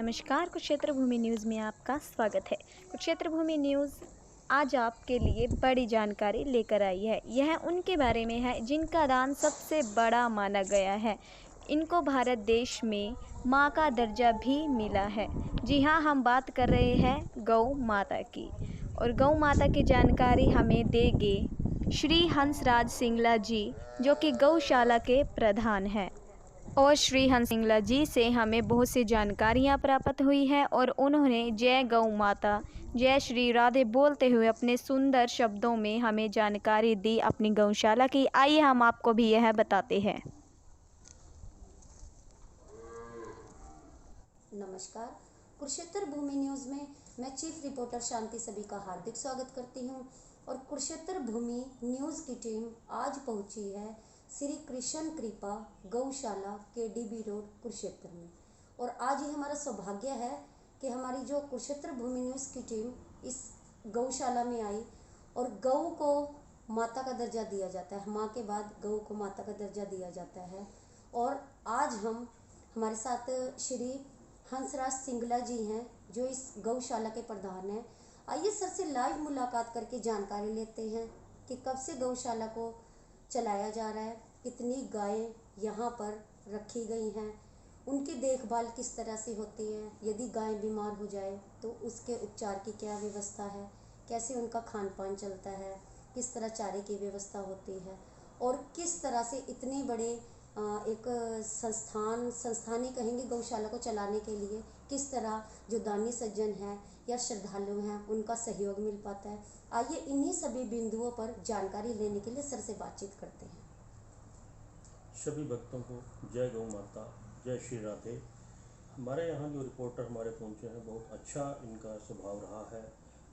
नमस्कार, कुरुक्षेत्र भूमि न्यूज़ में आपका स्वागत है। कुरुक्षेत्र भूमि न्यूज़ आज आपके लिए बड़ी जानकारी लेकर आई है। यह उनके बारे में है जिनका दान सबसे बड़ा माना गया है। इनको भारत देश में माँ का दर्जा भी मिला है। जी हाँ, हम बात कर रहे हैं गौ माता की। और गौ माता की जानकारी हमें देंगे श्री हंसराज सिंगला जी, जो कि गौशाला के प्रधान हैं। और श्री हंस सिंगला जी से हमें बहुत सी जानकारियाँ प्राप्त हुई हैं और उन्होंने जय गौ माता जय श्री राधे बोलते हुए अपने सुंदर शब्दों में हमें जानकारी दी अपनी गौशाला की। आइए हम आपको भी यह बताते हैं। नमस्कार, कुरुक्षेत्र भूमि न्यूज़ में मैं चीफ रिपोर्टर शांति सभी का हार्दिक स्वागत करती हूं। और कुरुक्षेत्र भूमि न्यूज़ की टीम आज पहुंची है श्री कृष्ण कृपा गौशाला केडीबी रोड कुरुक्षेत्र में। और आज ही हमारा सौभाग्य है कि हमारी जो कुरुक्षेत्र भूमि न्यूज़ की टीम इस गौशाला में आई। और गौ को माता का दर्जा दिया जाता है, माँ के बाद गौ को माता का दर्जा दिया जाता है। और आज हमारे साथ श्री हंसराज सिंगला जी हैं, जो इस गौशाला के प्रधान हैं। आइए सर से लाइव मुलाकात करके जानकारी लेते हैं कि कब से गौशाला को चलाया जा रहा है, कितनी गायें यहाँ पर रखी गई हैं, उनकी देखभाल किस तरह से होती है, यदि गाय बीमार हो जाए तो उसके उपचार की क्या व्यवस्था है, कैसे उनका खान पान चलता है, किस तरह चारे की व्यवस्था होती है, और किस तरह से इतने बड़े एक संस्थान ही कहेंगे गौशाला को चलाने के लिए, किस तरह जो दानी सज्जन हैं या श्रद्धालु हैं उनका सहयोग मिल पाता है। आइए इन्हीं सभी बिंदुओं पर जानकारी लेने के लिए सर से बातचीत करते हैं। सभी भक्तों को जय गौ माता जय श्री राधे। हमारे यहाँ जो रिपोर्टर हमारे पहुँचे हैं, बहुत अच्छा इनका स्वभाव रहा है।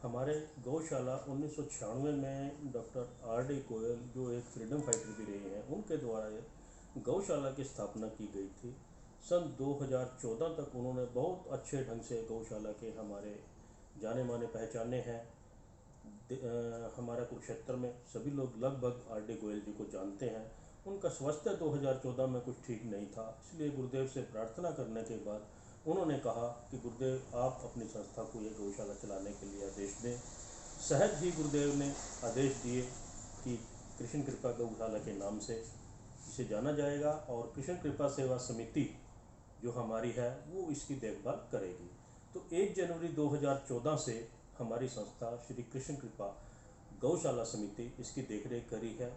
हमारे गौशाला 1996 में डॉक्टर R.D. गोयल, जो एक फ्रीडम फाइटर भी रहे हैं, उनके द्वारा गौशाला की स्थापना की गई थी। सन 2014 तक उन्होंने बहुत अच्छे ढंग से गौशाला के हमारे जाने माने पहचाने हैं। हमारा कुरुक्षेत्र में सभी लोग लगभग R.D. गोयल जी को जानते हैं। उनका स्वास्थ्य 2014 में कुछ ठीक नहीं था, इसलिए गुरुदेव से प्रार्थना करने के बाद उन्होंने कहा कि गुरुदेव आप अपनी संस्था को ये गौशाला चलाने के लिए आदेश दें। सहज ही गुरुदेव ने आदेश दिए कि कृष्ण कृपा गौशाला के नाम से इसे जाना जाएगा और कृष्ण कृपा सेवा समिति जो हमारी है वो इसकी देखभाल करेगी। तो 1 जनवरी 2014 से हमारी संस्था श्री कृष्ण कृपा गौशाला समिति इसकी देखरेख करी है।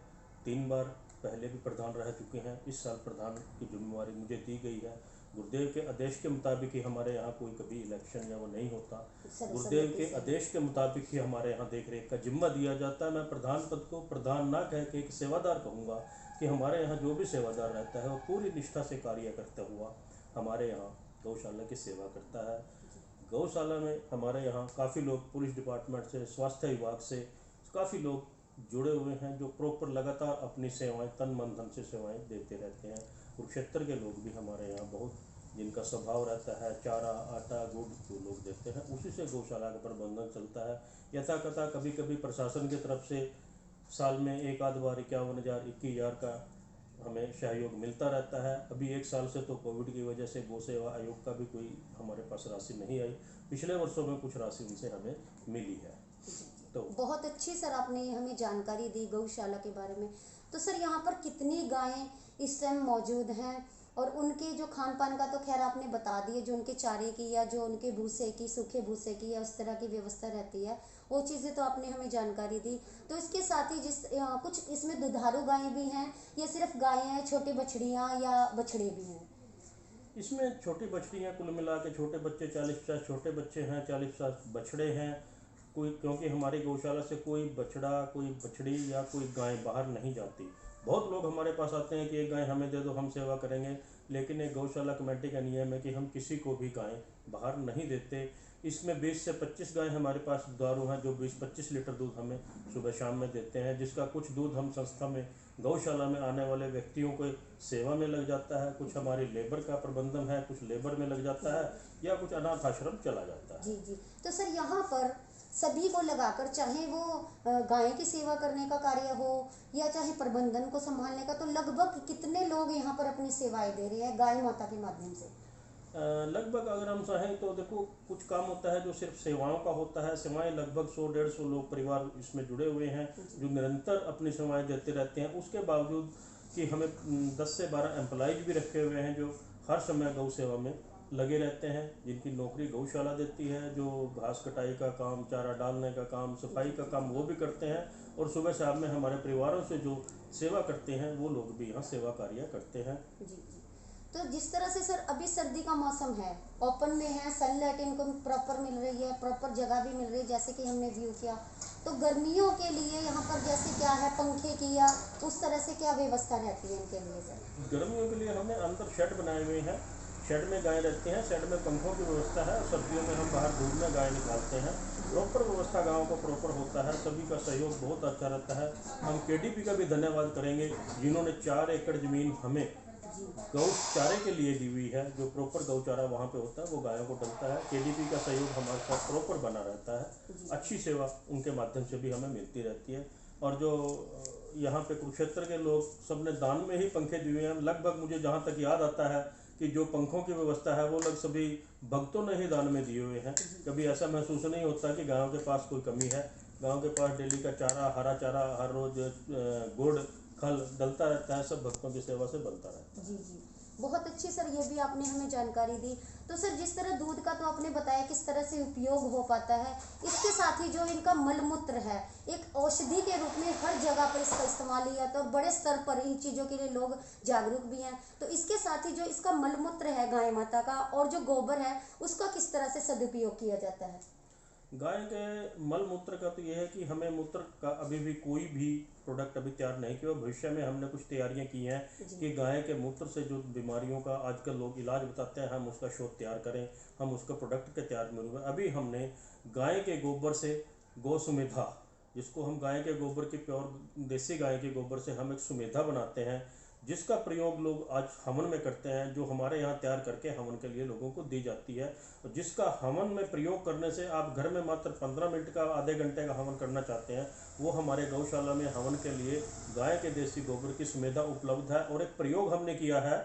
3 बार पहले भी प्रधान रह चुके हैं। इस साल प्रधान की जिम्मेवारी मुझे दी गई है। गुरुदेव के आदेश के मुताबिक ही हमारे यहाँ कोई कभी इलेक्शन या वो नहीं होता। गुरुदेव के आदेश के मुताबिक ही हमारे यहाँ देखरेख का जिम्मा दिया जाता है। मैं प्रधान पद को प्रधान ना कह के एक सेवादार कहूँगा कि हमारे यहाँ जो भी सेवादार रहता है वो पूरी निष्ठा से कार्य करता हुआ हमारे यहाँ गौशाला की सेवा करता है। गौशाला में हमारे यहाँ काफ़ी लोग पुलिस डिपार्टमेंट से, स्वास्थ्य विभाग से काफ़ी लोग जुड़े हुए हैं, जो प्रॉपर लगातार अपनी सेवाएं तन मन धन से सेवाएं देते रहते हैं। कुरुक्षेत्र के लोग भी हमारे यहाँ बहुत, जिनका स्वभाव रहता है चारा आटा गुड़ जो लोग देते हैं, उसी से गौशाला का प्रबंधन चलता है। यथा कथा कभी कभी प्रशासन की तरफ से साल में एक आध बार 51,000 21,000 का हमें सहयोग मिलता रहता है। अभी 1 साल से तो कोविड की वजह से गौ सेवा आयोग का भी कोई हमारे पास राशि नहीं आई। पिछले वर्षों में कुछ राशि उनसे हमें मिली है। तो बहुत अच्छी सर आपने हमें जानकारी दी गौशाला के बारे में। तो सर यहाँ पर कितनी गायें इस टाइम मौजूद हैं, और उनके जो खान पान का तो खैर आपने बता दिए, जो उनके चारे की या जो उनके भूसे की, सूखे भूसे की या उस तरह की व्यवस्था रहती है, वो चीज़ें तो आपने हमें जानकारी दी। तो इसके साथ ही कुछ इसमें दुधारू गायें भी हैं या सिर्फ गायें हैं, छोटी बछड़ियाँ या बछड़े भी हैं? इसमें छोटी बछड़ियाँ कुल मिला के छोटे बच्चे 40-50 छोटे बच्चे हैं, 40-50 बछड़े हैं। कोई, क्योंकि हमारी गौशाला से कोई बछड़ा कोई बछड़ी या कोई गाय बाहर नहीं जाती। बहुत लोग हमारे पास आते हैं कि एक गाय हमें दे दो, हम सेवा करेंगे, लेकिन एक गौशाला कमेटी का नियम है कि हम किसी को भी गाय बाहर नहीं देते। इसमें 20 से 25 गाय हमारे पास दुधारू हैं, जो 20-25 लीटर दूध हमें सुबह शाम में देते हैं, जिसका कुछ दूध हम संस्था में गौशाला में आने वाले व्यक्तियों को सेवा में लग जाता है, कुछ हमारी लेबर का प्रबंधन है, कुछ लेबर में लग जाता है, या कुछ अनाथ आश्रम चला जाता है। जी जी। तो सर यहाँ पर सभी को लगाकर, चाहे वो गाय की सेवा करने का कार्य हो या चाहे प्रबंधन को संभालने का, तो लगभग कितने लोग यहाँ पर अपनी सेवाएं दे रहे हैं गाय माता के माध्यम से? लगभग अगर हम चाहें तो देखो कुछ काम होता है जो सिर्फ सेवाओं का होता है। सेवाएं लगभग 100-150 लोग परिवार इसमें जुड़े हुए हैं जो निरंतर अपनी सेवाएं देते रहते हैं। उसके बावजूद कि हमें 10 से 12 एम्प्लॉइज भी रखे हुए हैं जो हर समय गौ सेवा में लगे रहते हैं, जिनकी नौकरी गौशाला देती है, जो घास कटाई का काम, चारा डालने का काम, सफाई का काम वो भी करते हैं। और सुबह शाम में हमारे परिवारों से जो सेवा करते हैं वो लोग भी यहाँ सेवा कार्य करते हैं। जी जी। तो जिस तरह से सर अभी सर्दी का मौसम है, ओपन में है, सनलाइट इनको प्रॉपर मिल रही है, प्रॉपर जगह भी मिल रही है जैसे कि हमने व्यू किया, तो गर्मियों के लिए यहाँ पर जैसे क्या है, पंखे की या उस तरह से क्या व्यवस्था रहती है इनके लिए सर? गर्मियों के लिए हमने अंदर शेड बनाए हुए हैं, शेड में गाय रहती हैं, शेड में पंखों की व्यवस्था है। और सर्दियों में हम बाहर धूप में गाय निकालते हैं। प्रॉपर व्यवस्था गाँव को प्रॉपर होता है, सभी का सहयोग बहुत अच्छा रहता है। हम केडीपी का भी धन्यवाद करेंगे जिन्होंने 4 एकड़ ज़मीन हमें गौ चारे के लिए दी हुई है। जो प्रॉपर गौचारा वहाँ पे होता है वो गायों को डलता है। केडीपी का सहयोग हमारे साथ प्रॉपर बना रहता है। अच्छी सेवा उनके माध्यम से भी हमें मिलती रहती है। और जो यहाँ पे कुरुक्षेत्र के लोग सबने दान में ही पंखे दिए हैं। लगभग मुझे जहाँ तक याद आता है कि जो पंखों की व्यवस्था है वो लोग सभी भक्तों ने ही दान में दिए हुए हैं। कभी ऐसा महसूस नहीं होता कि गाँव के पास कोई कमी है। गाँव के पास डेली का चारा, हरा चारा, हर रोज गुड़ खल डलता रहता है, सब भक्तों की सेवा से बनता रहता है। जी जी, बहुत अच्छी सर ये भी आपने हमें जानकारी दी। तो सर जिस तरह दूध का तो आपने बताया किस तरह से उपयोग हो पाता है, इसके साथ ही जो इनका मलमूत्र है एक औषधि के रूप में हर जगह पर इसका इस्तेमाल किया जाता है और बड़े स्तर पर इन चीज़ों के लिए लोग जागरूक भी हैं। तो इसके साथ ही जो इसका मलमूत्र है गाय माता का और जो गोबर है उसका किस तरह से सदुपयोग किया जाता है? गाय के मल मूत्र का तो ये है कि हमें मूत्र का अभी भी कोई भी प्रोडक्ट अभी तैयार नहीं किया। भविष्य में हमने कुछ तैयारियां की हैं कि गाय के मूत्र से जो बीमारियों का आजकल लोग इलाज बताते हैं हम उसका शोध तैयार करें, हम उसका प्रोडक्ट के तैयार में हुए। अभी हमने गाय के गोबर से गौ सुमेधा, जिसको हम गाय के गोबर की प्योर देसी गाय के गोबर से हम एक सुमेधा बनाते हैं, जिसका प्रयोग लोग आज हवन में करते हैं, जो हमारे यहाँ तैयार करके हवन के लिए लोगों को दी जाती है। और जिसका हवन में प्रयोग करने से आप घर में मात्र 15 मिनट का, आधे घंटे का हवन करना चाहते हैं, वो हमारे गौशाला में हवन के लिए गाय के देसी गोबर की सुमेधा उपलब्ध है। और एक प्रयोग हमने किया है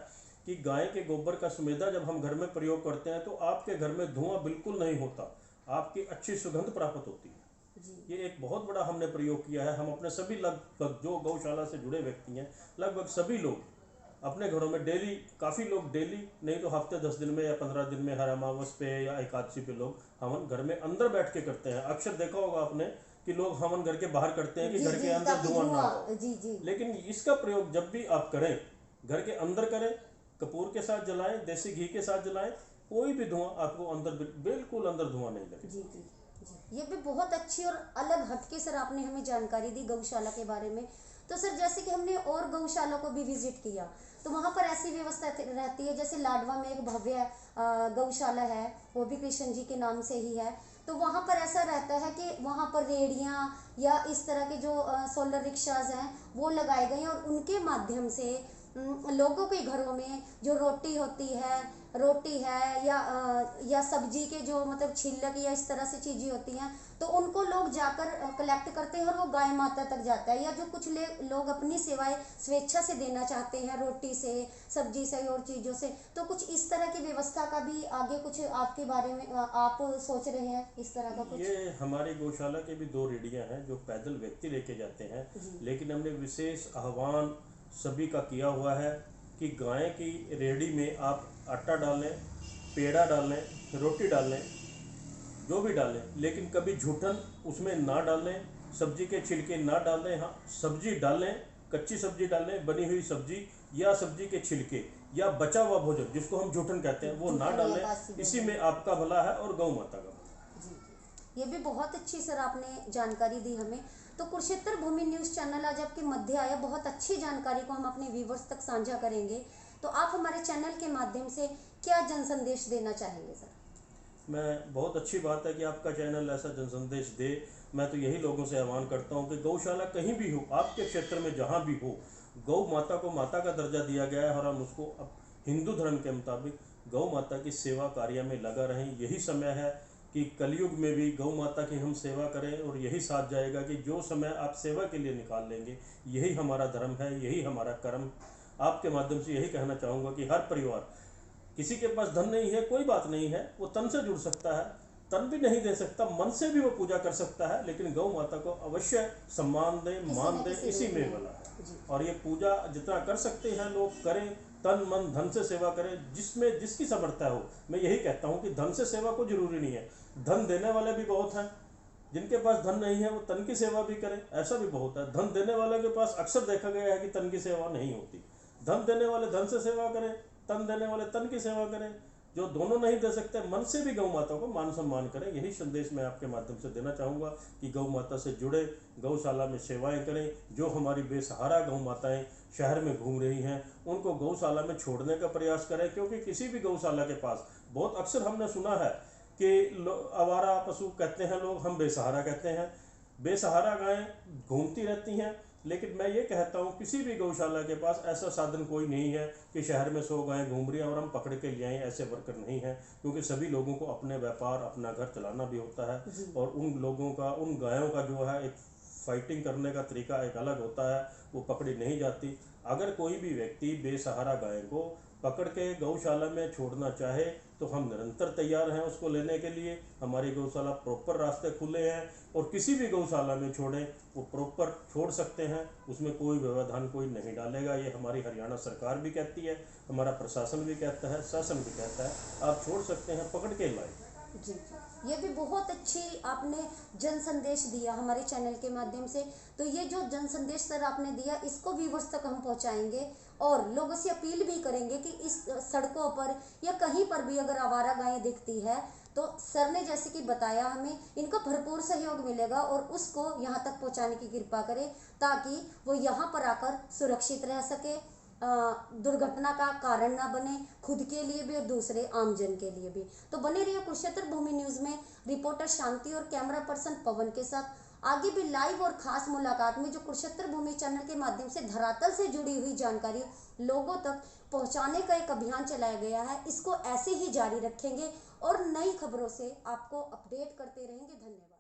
कि गाय के गोबर का सुमेधा जब हम घर में प्रयोग करते हैं तो आपके घर में धुआं बिल्कुल नहीं होता, आपकी अच्छी सुगंध प्राप्त होती है। ये एक बहुत बड़ा हमने प्रयोग किया है। हम अपने सभी लगभग जो गौशाला से जुड़े व्यक्ति हैं, लगभग सभी लोग अपने घरों में डेली, काफ़ी लोग डेली नहीं तो हफ्ते 10 दिन में या 15 दिन में, हर अमावस पे या एकादशी पे लोग हवन घर में अंदर बैठ के करते हैं। अक्सर देखा होगा आपने कि लोग हवन घर के बाहर करते हैं कि घर के अंदर धुआं ना हो। लेकिन इसका प्रयोग जब भी आप करें, घर के अंदर करें, कपूर के साथ जलाएं, देसी घी के साथ जलाएं, कोई भी धुआं आपको अंदर, बिल्कुल अंदर धुआं नहीं लगेगा। जी जी जी, ये भी बहुत अच्छी और अलग हटके सर आपने हमें जानकारी दी गौशाला के बारे में। तो सर जैसे कि हमने और गौशाला को भी विजिट किया तो वहाँ पर ऐसी व्यवस्था रहती है, जैसे लाडवा में एक भव्य गौशाला है, वो भी कृष्ण जी के नाम से ही है। तो वहाँ पर ऐसा रहता है कि वहाँ पर रेडियाँ या इस तरह के जो सोलर रिक्शाज हैं वो लगाए गए हैं और उनके माध्यम से लोगों के घरों में जो रोटी है या सब्जी के जो मतलब छिलक या इस तरह से चीज़ें होती हैं तो उनको लोग जाकर कलेक्ट करते हैं और वो गाय माता तक जाता है। या जो कुछ लोग अपनी सेवाएं स्वेच्छा से देना चाहते हैं, रोटी से, सब्जी से और चीज़ों से, तो कुछ इस तरह की व्यवस्था का भी आगे कुछ आपके बारे में आप सोच रहे हैं इस तरह का कुछ? ये हमारी गौशाला के भी 2 रेडियाँ हैं जो पैदल व्यक्ति लेके जाते हैं। लेकिन हमने विशेष आह्वान सभी का किया हुआ है कि गाय की रेडी में आप आटा डालें, पेड़ा डालें, रोटी डालें, जो भी डालें, लेकिन कभी झूठन उसमें ना डालें, सब्जी के छिलके ना डालें। हाँ, सब्जी डालें, कच्ची सब्जी डालें, बनी हुई सब्जी या सब्जी के छिलके या बचा हुआ भोजन जिसको हम झूठन कहते हैं वो ना डालें। इसी में आपका भला है और गौ माता का भला। जी, ये भी बहुत अच्छी सर आपने जानकारी दी हमें। तो कुरुक्षेत्र भूमि न्यूज़ चैनल आज आपके मध्य आया, बहुत अच्छी जानकारी को हम अपने व्यूवर्स तक साझा करेंगे। तो आप हमारे चैनल के माध्यम से क्या जन संदेश देना चाहेंगे सर? मैं, बहुत अच्छी बात है कि आपका चैनल ऐसा जन संदेश दे। मैं तो यही लोगों से आह्वान करता हूँ कि गौशाला कहीं भी हो, आपके क्षेत्र में जहाँ भी हो, गौ माता को माता का दर्जा दिया गया है और हम उसको अब हिंदू धर्म के मुताबिक गौ माता की सेवा कार्य में लगा रहें। यही समय है कि कलयुग में भी गौ माता की हम सेवा करें और यही साथ जाएगा कि जो समय आप सेवा के लिए निकाल लेंगे यही हमारा धर्म है, यही हमारा कर्म। आपके माध्यम से यही कहना चाहूँगा कि हर परिवार किसी के पास धन नहीं है, कोई बात नहीं है, वो तन से जुड़ सकता है, तन भी नहीं दे सकता, मन से भी वो पूजा कर सकता है, लेकिन गौ माता को अवश्य सम्मान दे, मान दे, इसी में वाला है। और ये पूजा जितना कर सकते हैं लोग करें, तन मन धन से सेवा करें, जिसमें जिसकी समर्था हो। मैं यही कहता हूँ कि धन से सेवा को जरूरी नहीं है, धन देने वाले भी बहुत हैं, जिनके पास धन नहीं है वो तन की सेवा भी करें, ऐसा भी बहुत है। धन देने वाले के पास अक्सर देखा गया है कि तन की सेवा नहीं होती। धन देने वाले धन से सेवा करें, तन देने वाले तन की सेवा करें। जो दोनों नहीं दे सकते, मन से भी गौ माता को मान सम्मान करें। यही संदेश मैं आपके माध्यम से देना चाहूँगा कि गौ माता से जुड़े, गौशाला में सेवाएं करें। जो हमारी बेसहारा गौ माताएं शहर में घूम रही हैं, उनको गौशाला में छोड़ने का प्रयास करें, क्योंकि किसी भी गौशाला के पास बहुत अक्सर हमने सुना है कि आवारा पशु कहते हैं लोग, हम बेसहारा कहते हैं। बेसहारा गायें घूमती रहती हैं, लेकिन मैं ये कहता हूँ किसी भी गौशाला के पास ऐसा साधन कोई नहीं है कि शहर में 100 गायें घूम रही हैं और हम पकड़ के ले आएँ, ऐसे वर्कर नहीं हैं। क्योंकि सभी लोगों को अपने व्यापार, अपना घर चलाना भी होता है, और उन लोगों का, उन गायों का जो है एक फाइटिंग करने का तरीका एक अलग होता है, वो पकड़ी नहीं जाती। अगर कोई भी व्यक्ति बेसहारा गाय को पकड़ के गौशाला में छोड़ना चाहे तो हम निरंतर तैयार हैं उसको लेने के लिए। हमारी गौशाला प्रॉपर रास्ते खुले हैं, और किसी भी गौशाला में छोड़ें वो प्रॉपर छोड़ सकते हैं, उसमें कोई व्यवधान कोई नहीं डालेगा। ये हमारी हरियाणा सरकार भी कहती है, हमारा प्रशासन भी कहता है, शासन भी कहता है, आप छोड़ सकते हैं, पकड़ के लाएं। जी, ये भी बहुत अच्छी आपने जन संदेश दिया हमारे चैनल के माध्यम से। तो ये जो जन संदेश सर आपने दिया, इसको व्यूवर्स तक हम पहुंचाएंगे, और लोगों से अपील भी करेंगे कि इस सड़कों पर या कहीं पर भी अगर आवारा गायें दिखती है तो सर ने जैसे कि बताया, हमें इनका भरपूर सहयोग मिलेगा, और उसको यहाँ तक पहुँचाने की कृपा करें, ताकि वो यहाँ पर आकर सुरक्षित रह सके, दुर्घटना का कारण ना बने, खुद के लिए भी और दूसरे आमजन के लिए भी। तो बने रहिए कुरुक्षेत्र भूमि न्यूज़ में रिपोर्टर शांति और कैमरा पर्सन पवन के साथ। आगे भी लाइव और खास मुलाकात में जो कुरुक्षेत्र भूमि चैनल के माध्यम से धरातल से जुड़ी हुई जानकारी लोगों तक पहुंचाने का एक अभियान चलाया गया है, इसको ऐसे ही जारी रखेंगे और नई खबरों से आपको अपडेट करते रहेंगे। धन्यवाद।